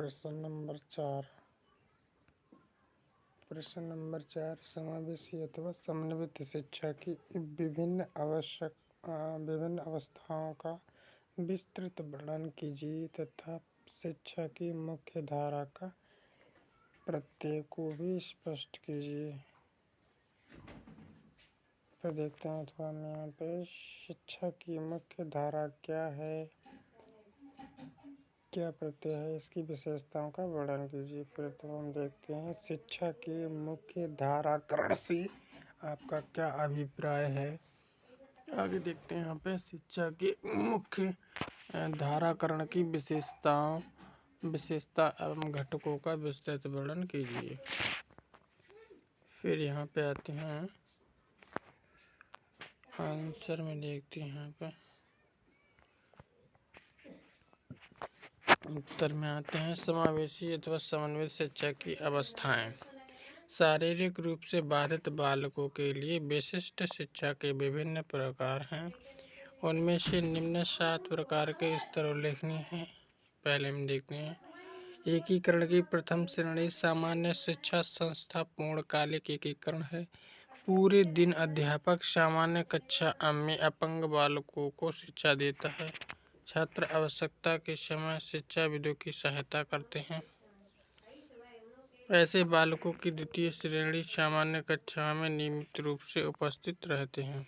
प्रश्न नंबर 4। प्रश्न नंबर 4 समावेशी अथवा समन्वित शिक्षा की विभिन्न अवस्थाओं का विस्तृत वर्णन कीजिए तथा शिक्षा की मुख्य धारा का प्रत्यय को भी स्पष्ट कीजिए। फिर देखते हैं अथवा हम यहाँ पे शिक्षा की मुख्य धारा क्या है, क्या प्रत्यय है, इसकी विशेषताओं का वर्णन कीजिए। फिर तो हम देखते हैं शिक्षा के मुख्य धाराकरण से आपका क्या अभिप्राय है। आगे देखते हैं यहाँ पे शिक्षा के मुख्य धाराकरण की विशेषता एवं घटकों का विस्तृत वर्णन कीजिए। फिर यहाँ पे आते हैं आंसर में, देखते हैं यहाँ पे उत्तर में आते हैं समावेशी अथवा समन्वित शिक्षा की अवस्थाएं। शारीरिक रूप से बाधित बालकों के लिए विशिष्ट शिक्षा के विभिन्न प्रकार हैं। उनमें से निम्न 7 प्रकार के स्तर उल्लेखनीय हैं। पहले हम देखते हैं एकीकरण की प्रथम श्रेणी सामान्य शिक्षा संस्था पूर्णकालिक एकीकरण है। पूरे दिन अध्यापक सामान्य कक्षा में अपंग बालकों को शिक्षा देता है। छात्र आवश्यकता के समय शिक्षाविदों की सहायता करते हैं। ऐसे बालकों की द्वितीय श्रेणी सामान्य कक्षा में नियमित रूप से उपस्थित रहते हैं,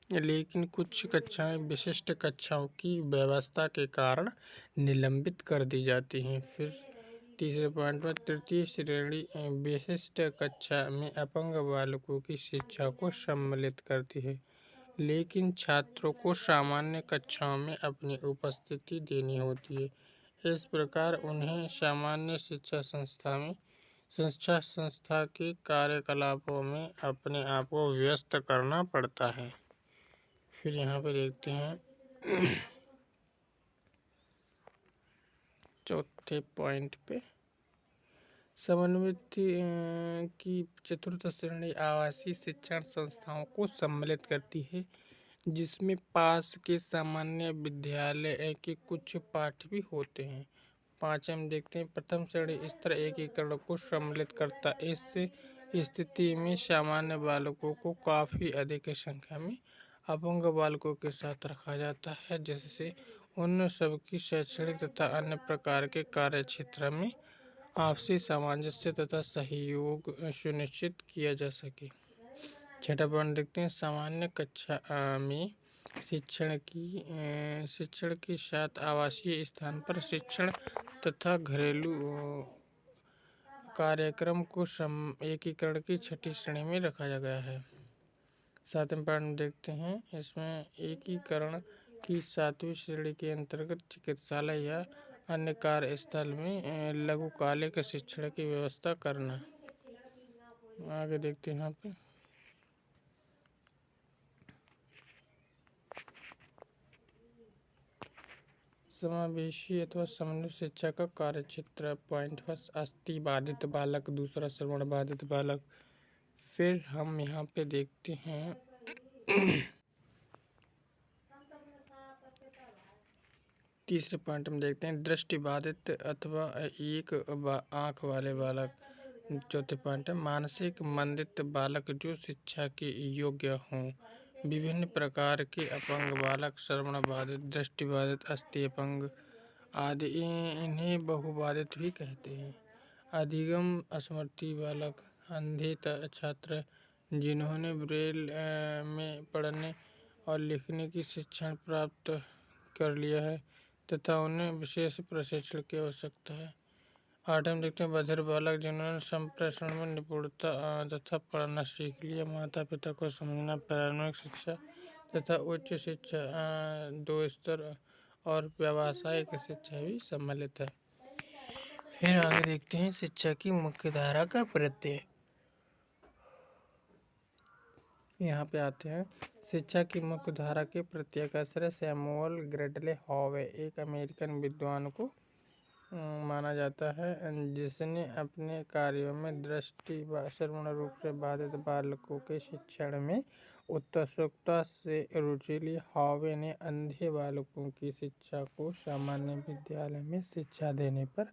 लेकिन कुछ कक्षाएं विशिष्ट कक्षाओं की व्यवस्था के कारण निलंबित कर दी जाती हैं। फिर तीसरे पॉइंट में तृतीय श्रेणी विशिष्ट कक्षा में अपंग बालकों की शिक्षा को सम्मिलित करती है, लेकिन छात्रों को सामान्य कक्षाओं में अपनी उपस्थिति देनी होती है। इस प्रकार उन्हें सामान्य शिक्षा संस्था के कार्यकलापों में अपने आप को व्यस्त करना पड़ता है। फिर यहाँ पे देखते हैं चौथे पॉइंट पे समन्वित की चतुर्थ श्रेणी आवासीय शिक्षण संस्थाओं को सम्मिलित करती है, जिसमें पास के सामान्य विद्यालय के कुछ पाठ भी होते हैं। पाँचवें देखते हैं प्रथम श्रेणी स्तर एकीकरण को सम्मिलित करता है। इस स्थिति में सामान्य बालकों को काफ़ी अधिक संख्या में अपंग बालकों के साथ रखा जाता है, जिससे उन सबकी शैक्षणिक तथा अन्य प्रकार के कार्यक्षेत्र में आपसी सामंजस्य तथा सहयोग सुनिश्चित किया जा सके। छठा पॉइंट देखते हैं सामान्य कक्षा में शिक्षण के साथ आवासीय स्थान पर शिक्षण तथा घरेलू कार्यक्रम को एकीकरण की छठी श्रेणी में रखा गया है। सातवें पॉइंट देखते हैं इसमें एकीकरण की 7वीं श्रेणी के अंतर्गत चिकित्सालय या अन्य कार्यस्थल में लघुकालिक शिक्षण की व्यवस्था करना। आगे देखते हैं यहाँ पे समावेशी अथवा समन्वित शिक्षा का कार्यक्षेत्र। पॉइंट फर्स्ट अस्थि बाधित बालक, दूसरा श्रवण बाधित बालक। फिर हम यहाँ पे देखते हैं तीसरे पॉइंट में देखते हैं दृष्टि बाधित अथवा एक आँख वाले बालक। चौथे पॉइंट है मानसिक मंदित बालक जो शिक्षा के योग्य हों। विभिन्न प्रकार के अपंग बालक श्रवण बाधित, दृष्टि बाधित, अस्थि अपंग आदि, इन्हें बहुबाधित भी कहते हैं। अधिगम असमर्थी बालक, अंधे छात्र जिन्होंने ब्रेल में पढ़ने और लिखने की शिक्षण प्राप्त कर लिया है तथा उन्हें विशेष प्रशिक्षण की आवश्यकता है। आठवें देखते हैं बधिर बालक जिन्होंने संप्रेषण में निपुणता तथा पढ़ना सीख लिया। माता पिता को समझना, प्रारंभिक शिक्षा तथा उच्च शिक्षा 2 स्तर और व्यावसायिक शिक्षा भी सम्मिलित है। फिर आगे देखते हैं शिक्षा की मुख्य धारा का प्रत्यय। यहाँ पे आते हैं शिक्षा की मुख्य धारा के प्रत्यय का आश्रय सैमुअल ग्रेडले हॉवे एक अमेरिकन विद्वान को माना जाता है, जिसने अपने कार्यों में दृष्टि व श्रवण रूप से बाधित बालकों के शिक्षण में उत्सुकता से रुचि ली। हॉवे ने अंधे बालकों की शिक्षा को सामान्य विद्यालय में शिक्षा देने पर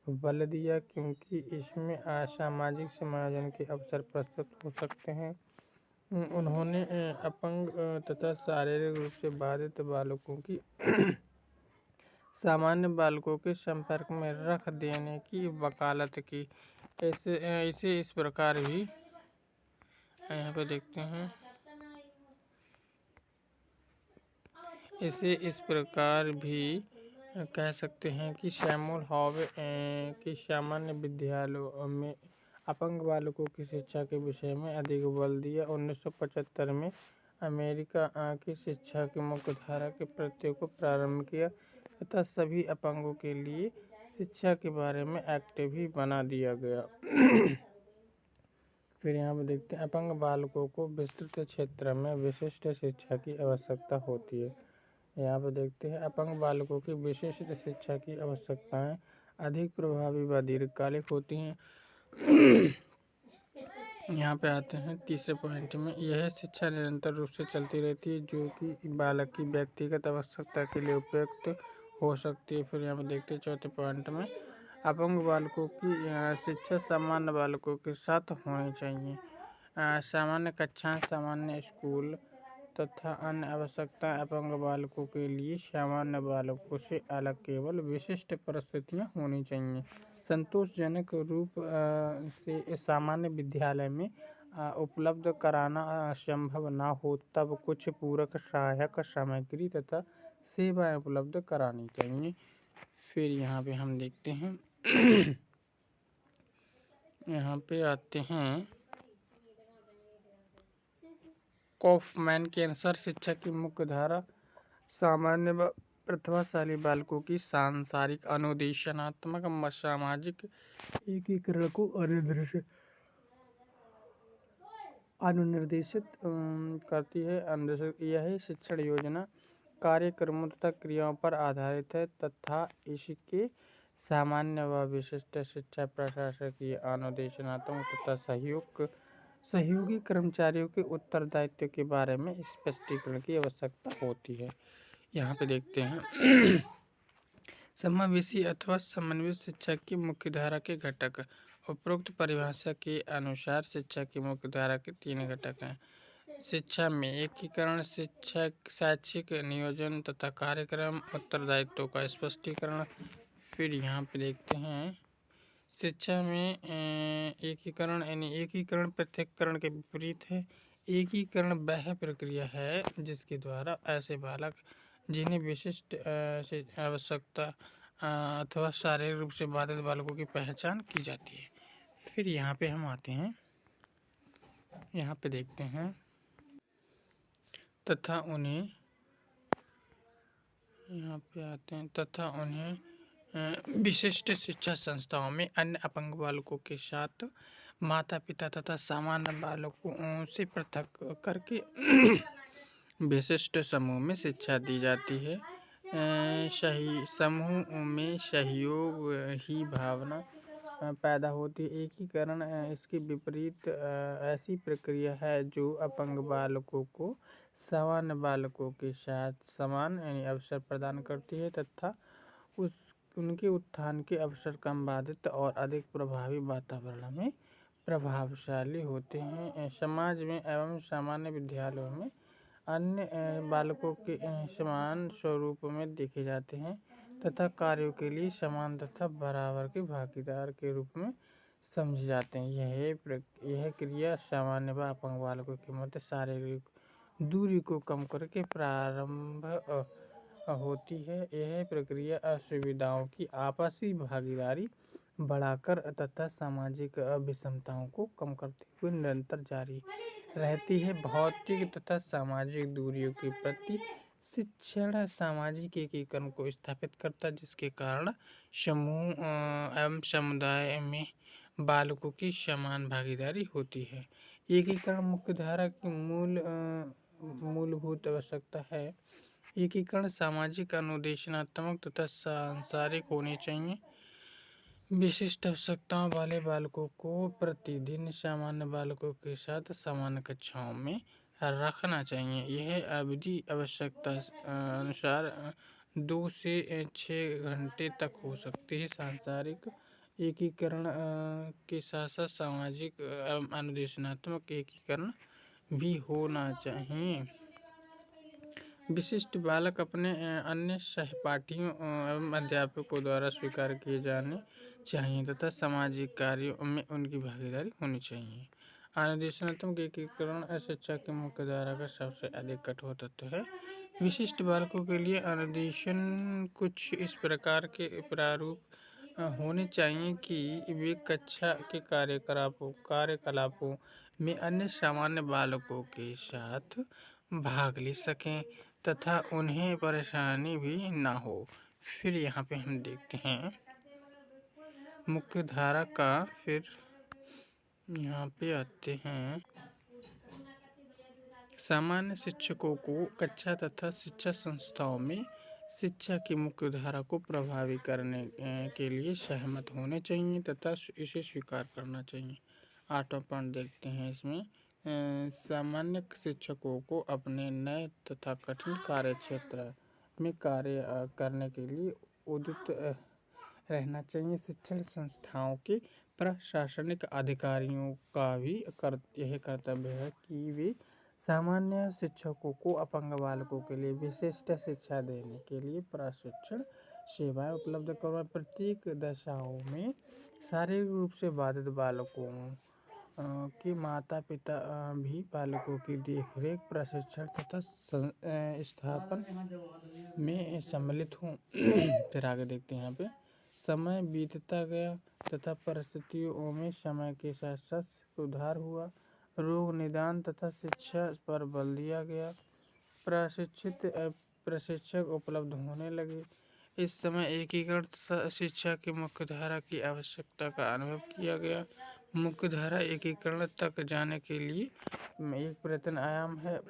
बल दिया, क्योंकि इसमें सामाजिक समायोजन के अवसर प्रस्तुत हो सकते हैं। उन्होंने अपंग तथा शारीरिक रूप से बाधित बालकों की सामान्य बालकों के संपर्क में रख देने की वकालत की। इसे इस प्रकार भी यहाँ पे देखते हैं, इसे इस प्रकार भी कह सकते हैं कि सैमुअल हॉवे की सामान्य विद्यालयों में अपंग बालकों की शिक्षा के विषय में अधिक बल दिया। 1975 में अमेरिका की शिक्षा की मुख्य धारा के प्रत्यय को प्रारंभ किया तथा सभी अपंगों के लिए शिक्षा के बारे में एक्ट भी बना दिया गया। फिर यहाँ पर देखते हैं, अपंग बालकों को विस्तृत क्षेत्र में विशिष्ट शिक्षा की आवश्यकता होती है। यहाँ पर देखते हैं, अपंग बालकों की विशिष्ट शिक्षा की आवश्यकताएं अधिक प्रभावी व दीर्घकालिक होती हैं। यहाँ पे आते हैं तीसरे पॉइंट में, यह शिक्षा निरंतर रूप से चलती रहती है जो कि बालक की व्यक्तिगत आवश्यकता के लिए उपयुक्त हो सकती है। फिर यहाँ पे देखते हैं चौथे पॉइंट में, अपंग बालकों की शिक्षा सामान्य बालकों के साथ होनी चाहिए। सामान्य कक्षाएं, सामान्य स्कूल तथा अन्य आवश्यकताएं अपंग बालकों के लिए सामान्य बालकों से अलग केवल विशिष्ट परिस्थितियां होनी चाहिए। संतोषजनक रूप से सामान्य विद्यालय में उपलब्ध कराना संभव न हो तब कुछ पूरक सहायक सामग्री तथा सेवाएं उपलब्ध करानी चाहिए। फिर यहाँ पे हम देखते हैं यहाँ पे आते हैं कॉफमैन के अनुसार शिक्षा की मुख्य धारा सामान्य व प्रतिभाशाली बालकों की सांसारिक अनुदेशनात्मक सामाजिक एकीकरण को अनुनिर्देशित करती है। यह शिक्षण योजना कार्यक्रमों तथा क्रियाओं पर आधारित है तथा इसके सामान्य व विशिष्ट शिक्षा प्रशासकीय अनुदेशनात्मक तथा सहयोगी कर्मचारियों के उत्तरदायित्व के बारे में स्पष्टीकरण की आवश्यकता होती है। यहाँ पे देखते हैं समावेशी अथवा समन्वित शिक्षा की मुख्य धारा के घटक। उपरोक्त परिभाषा के अनुसार शिक्षा की मुख्य धारा के 3 घटक हैं। शिक्षा में एकीकरण, शैक्षिक नियोजन तथा कार्यक्रम, उत्तरदायित्व का स्पष्टीकरण। फिर यहाँ पे देखते हैं शिक्षा में एकीकरण, यानी एकीकरण पृथक्करण के विपरीत है। एकीकरण वह प्रक्रिया है जिसके द्वारा ऐसे बालक जिन्हें विशिष्ट आवश्यकता अथवा शारीरिक रूप से बाधित बालकों की पहचान की जाती है। फिर यहाँ पे हम आते हैं, यहाँ पे देखते हैं तथा उन्हें यहाँ पे आते हैं तथा उन्हें विशिष्ट शिक्षा संस्थाओं में अन्य अपंग बालकों के साथ माता पिता तथा सामान्य बालकों से पृथक करके विशिष्ट समूह में शिक्षा दी जाती है। समूह में सहयोग ही भावना पैदा होती है। एकीकरण इसके विपरीत ऐसी प्रक्रिया है जो अपंग बालकों को सामान्य बालकों के साथ समान यानी अवसर प्रदान करती है तथा उनके उत्थान के अवसर कम बाधित और अधिक प्रभावी वातावरण में प्रभावशाली होते हैं। समाज में एवं सामान्य विद्यालयों में अन्य बालकों के समान स्वरूप में देखे जाते हैं तथा कार्यों के लिए समान तथा बराबर के भागीदार के रूप में समझे जाते हैं। यह क्रिया सामान्य व अपंग बालकों के मध्य शारीरिक दूरी को कम करके प्रारंभ होती है। यह प्रक्रिया असुविधाओं की आपसी भागीदारी बढ़ाकर तथा सामाजिक विषमताओं को कम करते हुए निरंतर जारी रहती है। भौतिक तथा सामाजिक दूरियों के प्रति शिक्षण सामाजिक एकीकरण को स्थापित करता है, जिसके कारण समूह एवं समुदाय में बालकों की समान भागीदारी होती है। एकीकरण मुख्य धारा की मूलभूत आवश्यकता है। एकीकरण सामाजिक अनुदेशनात्मक तथा सांसारिक होनी चाहिए। विशिष्ट आवश्यकताओं वाले बालकों को प्रतिदिन सामान्य बालकों के साथ समान कक्षाओं में रखना चाहिए। यह अवधि आवश्यकता अनुसार 2 से 6 घंटे तक हो सकती है। सांसारिक एकीकरण के साथ साथ सामाजिक एवं अनुदेशनात्मक एकीकरण भी होना चाहिए। विशिष्ट बालक अपने अन्य सहपाठियों एवं अध्यापकों द्वारा स्वीकार किए जाने चाहिए तथा सामाजिक कार्यों में उनकी भागीदारी होनी चाहिए। अनुदेशनात्मक एकीकरण शिक्षा की मुख्य धारा का सबसे अधिक कठोर तत्व है। विशिष्ट बालकों के लिए अनुदेशन कुछ इस प्रकार के प्रारूप होने चाहिए कि वे कक्षा के कार्यकलापों में अन्य सामान्य बालकों के साथ भाग ले सकें तथा उन्हें परेशानी भी ना हो। फिर यहाँ पे हम देखते हैं मुख्य धारा का। फिर यहाँ पे आते हैं सामान्य शिक्षकों को कक्षा तथा शिक्षा संस्थाओं में शिक्षा की मुख्य धारा को प्रभावी करने के लिए सहमत होने चाहिए तथा इसे स्वीकार करना चाहिए। 8वां पॉइंट देखते हैं इसमें। सामान्य शिक्षकों को अपने नए तथा कठिन कार्यक्षेत्र में कार्य करने के लिए उद्युक्त रहना चाहिए। शिक्षण संस्थाओं के प्रशासनिक अधिकारियों का भी यह कर्तव्य है कि वे सामान्य शिक्षकों को अपंग बालकों के लिए विशिष्ट शिक्षा देने के लिए प्रशिक्षण सेवाएं उपलब्ध करवाएं। प्रत्येक दशाओं में शारीरिक रूप से बाधित बालकों के माता पिता भी बालकों की देखरेख प्रशिक्षण तथा स्थापन में सम्मिलित हों। फिर आगे देखते हैं यहाँ पे। समय बीतता गया तथा परिस्थितियों में समय के साथ साथ सुधार हुआ। रोग निदान तथा शिक्षा पर बल दिया गया। प्रशिक्षक उपलब्ध होने लगे। इस समय एकीकृत शिक्षा की मुख्य धारा की आवश्यकता का अनुभव किया गया। मुख्य धारा एकीकरण तक जाने के लिए एक प्रयत्न आयाम है।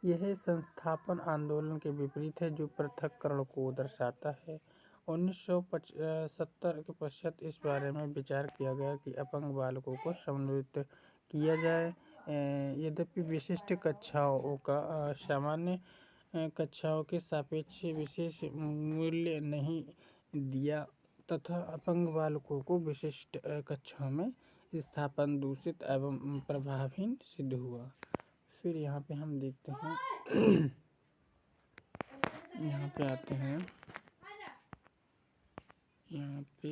यह संस्थापन आंदोलन के विपरीत है जो पृथक्करण को दर्शाता है। 1970 के पश्चात इस बारे में विचार किया गया कि अपंग बालकों को समन्वित किया जाए। यद्यपि विशिष्ट कक्षाओं का सामान्य कक्षाओं के सापेक्ष विशेष मूल्य नहीं दिया तथा अपंग बालकों को विशिष्ट कक्षाओं में स्थापन दूषित एवं प्रभावहीन सिद्ध हुआ। फिर यहाँ पे हम देखते हैं यहाँ पे आते हैं यहाँ पे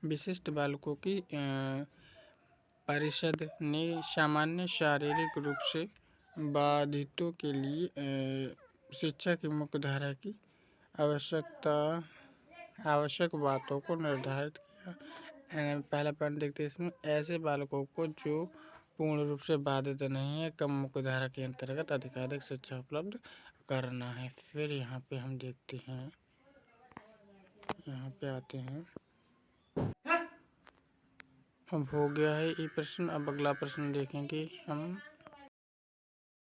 विशिष्ट बालकों की परिषद ने सामान्य शारीरिक रूप से बाधितों के लिए शिक्षा की मुख्य धारा की आवश्यक बातों को निर्धारित किया। पहला पॉइंट देखते हैं इसमें। ऐसे बालकों को जो पूर्ण रूप से बाधित नहीं है कम मुख्य धारा के अंतर्गत अधिकारिक शिक्षा उपलब्ध करना है। फिर यहाँ पे हम देखते हैं यहाँ पे आते हैं। अब हो गया है ये प्रश्न। अब अगला प्रश्न देखेंगे हम।